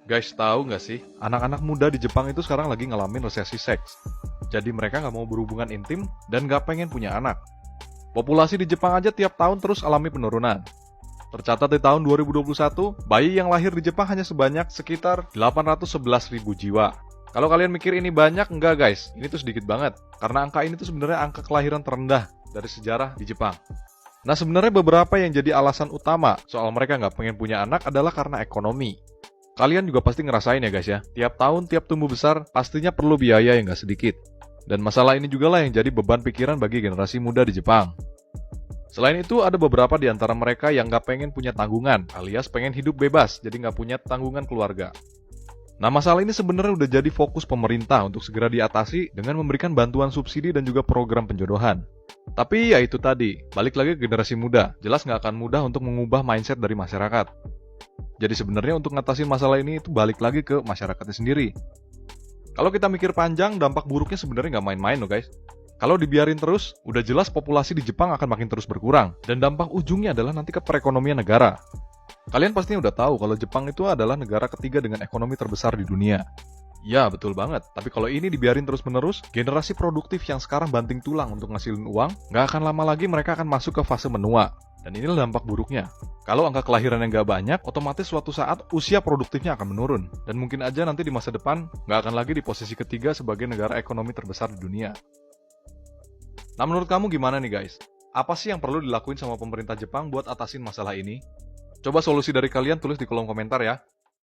Guys, tahu nggak sih, anak-anak muda di Jepang itu sekarang lagi ngalamin resesi seks. Jadi mereka nggak mau berhubungan intim dan nggak pengen punya anak. Populasi di Jepang aja tiap tahun terus alami penurunan. Tercatat di tahun 2021, bayi yang lahir di Jepang hanya sebanyak sekitar 811.000 jiwa. Kalau kalian mikir ini banyak, enggak guys, ini tuh sedikit banget. Karena angka ini tuh sebenarnya angka kelahiran terendah dari sejarah di Jepang. Nah sebenarnya beberapa yang jadi alasan utama soal mereka nggak pengen punya anak adalah karena ekonomi. Kalian juga pasti ngerasain ya guys ya, tiap tahun tiap tumbuh besar pastinya perlu biaya yang nggak sedikit. Dan masalah ini juga lah yang jadi beban pikiran bagi generasi muda di Jepang. Selain itu, ada beberapa di antara mereka yang nggak pengen punya tanggungan, alias pengen hidup bebas, jadi nggak punya tanggungan keluarga. Nah, masalah ini sebenarnya udah jadi fokus pemerintah untuk segera diatasi dengan memberikan bantuan subsidi dan juga program penjodohan. Tapi ya itu tadi, balik lagi ke generasi muda, jelas nggak akan mudah untuk mengubah mindset dari masyarakat. Jadi sebenarnya untuk ngatasin masalah ini itu balik lagi ke masyarakatnya sendiri. Kalau kita mikir panjang, dampak buruknya sebenarnya nggak main-main loh guys. Kalau dibiarin terus, udah jelas populasi di Jepang akan makin terus berkurang. Dan dampak ujungnya adalah nanti ke perekonomian negara. Kalian pastinya udah tahu kalau Jepang itu adalah negara ketiga dengan ekonomi terbesar di dunia. Ya, betul banget. Tapi kalau ini dibiarin terus-menerus, generasi produktif yang sekarang banting tulang untuk ngasilin uang, nggak akan lama lagi mereka akan masuk ke fase menua. Dan inilah dampak buruknya. Kalau angka kelahiran yang nggak banyak, otomatis suatu saat usia produktifnya akan menurun. Dan mungkin aja nanti di masa depan, nggak akan lagi di posisi ketiga sebagai negara ekonomi terbesar di dunia. Nah, menurut kamu gimana nih guys? Apa sih yang perlu dilakuin sama pemerintah Jepang buat atasin masalah ini? Coba solusi dari kalian tulis di kolom komentar ya.